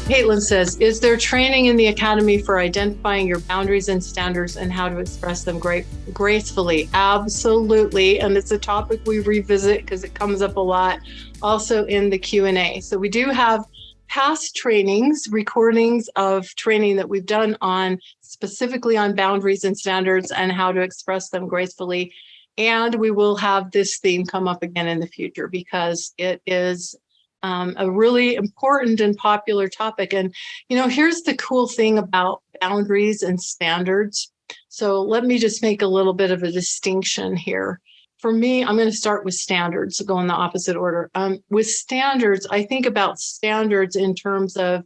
Caitlin says, is there training in the academy for identifying your boundaries and standards and how to express them gracefully? Absolutely. And it's a topic we revisit because it comes up a lot also in the Q&A. So we do have past trainings, recordings of training that we've done on specifically on boundaries and standards and how to express them gracefully. And we will have this theme come up again in the future because it is a really important and popular topic. And, here's the cool thing about boundaries and standards. So let me just make a little bit of a distinction here. For me, I'm going to start with standards, go in the opposite order. With standards, I think about standards in terms of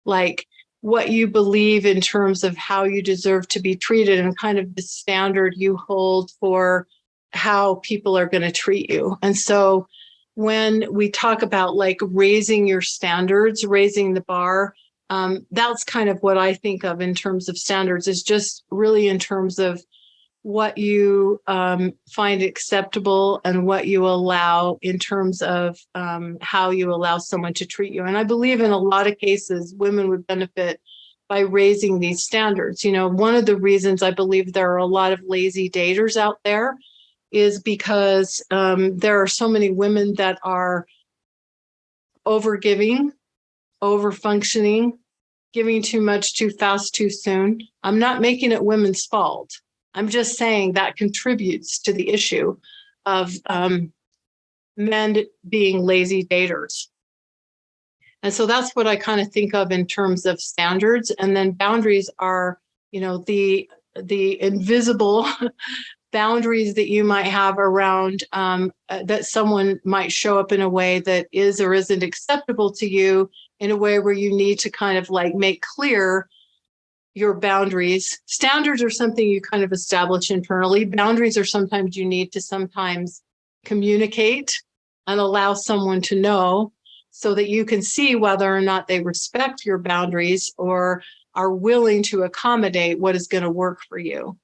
like what you believe in terms of how you deserve to be treated and kind of the standard you hold for how people are going to treat you. And so when we talk about like raising your standards, raising the bar, that's kind of what I think of in terms of standards, is just really in terms of what you find acceptable and what you allow in terms of how you allow someone to treat you. And I believe in a lot of cases, women would benefit by raising these standards. One of the reasons I believe there are a lot of lazy daters out there is because there are so many women that are overgiving, overfunctioning, giving too much, too fast, too soon. I'm not making it women's fault. I'm just saying that contributes to the issue of men being lazy daters. And so that's what I kind of think of in terms of standards. And then boundaries are, the invisible boundaries that you might have around that someone might show up in a way that is or isn't acceptable to you, in a way where you need to kind of like make clear your boundaries. Standards are something you kind of establish internally. Boundaries are sometimes you need to sometimes communicate and allow someone to know so that you can see whether or not they respect your boundaries or are willing to accommodate what is going to work for you.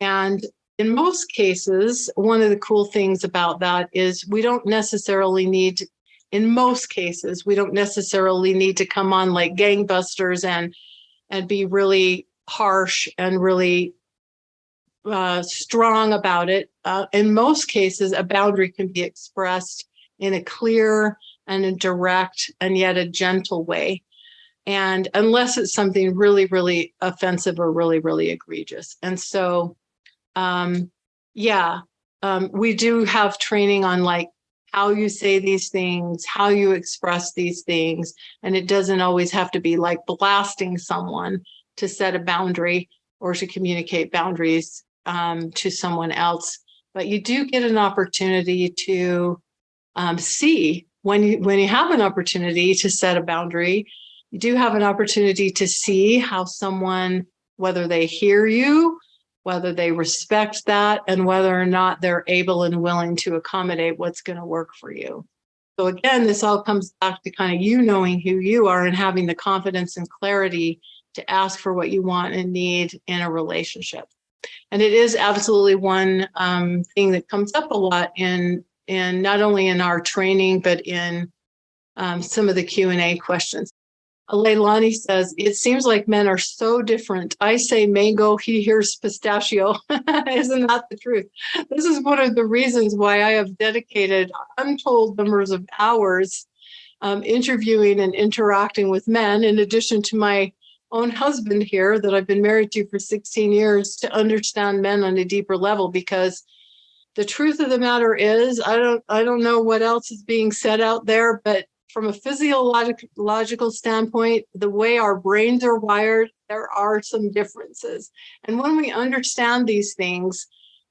And in most cases, one of the cool things about that is we don't necessarily need to come on like gangbusters and be really harsh and really strong about it. In most cases, a boundary can be expressed in a clear and a direct and yet a gentle way. And unless it's something really, really offensive or really, really egregious. And so, we do have training on like how you say these things, how you express these things. And it doesn't always have to be like blasting someone to set a boundary or to communicate boundaries to someone else. But you do get an opportunity to see when you have an opportunity to set a boundary, you do have an opportunity to see how someone, whether they hear you, whether they respect that, and whether or not they're able and willing to accommodate what's going to work for you. So again, this all comes back to kind of you knowing who you are and having the confidence and clarity to ask for what you want and need in a relationship. And it is absolutely one thing that comes up a lot in not only in our training, but in some of the Q&A questions. Leilani says, it seems like men are so different. I say mango, he hears pistachio. Isn't that the truth? This is one of the reasons why I have dedicated untold numbers of hours interviewing and interacting with men, in addition to my own husband here that I've been married to for 16 years, to understand men on a deeper level. Because the truth of the matter is, I don't know what else is being said out there, but from a physiological standpoint, the way our brains are wired, there are some differences. And when we understand these things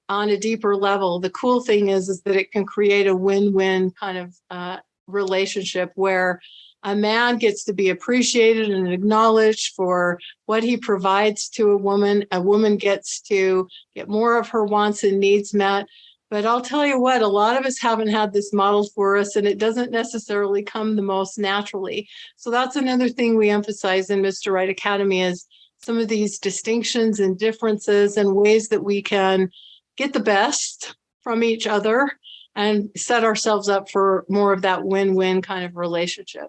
on a deeper level, the cool thing is that it can create a win-win kind of relationship where a man gets to be appreciated and acknowledged for what he provides to a woman gets to get more of her wants and needs met. But I'll tell you what, a lot of us haven't had this modeled for us, and it doesn't necessarily come the most naturally. So that's another thing we emphasize in Mr. Right Academy, is some of these distinctions and differences and ways that we can get the best from each other and set ourselves up for more of that win-win kind of relationship.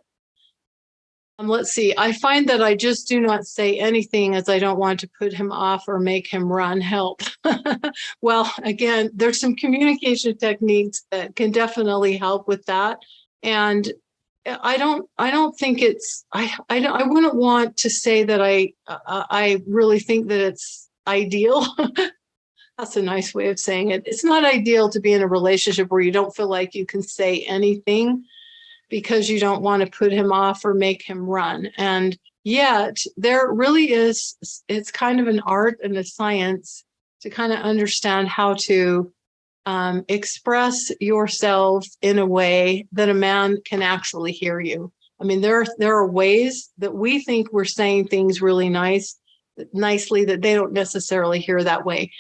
Let's see. I find that I just do not say anything as I don't want to put him off or make him run. Help. Well, again, there's some communication techniques that can definitely help with that. And I don't think it's, I wouldn't want to say that I really think that it's ideal. That's a nice way of saying it. It's not ideal to be in a relationship where you don't feel like you can say anything because you don't want to put him off or make him run. And yet there really is, it's kind of an art and a science to kind of understand how to express yourself in a way that a man can actually hear you. I mean, there are ways that we think we're saying things really nicely that they don't necessarily hear that way.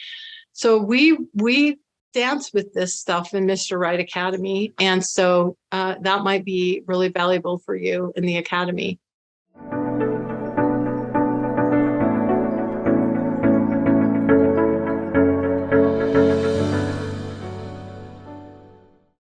So we dance with this stuff in Mr. Right Academy. And so that might be really valuable for you in the academy.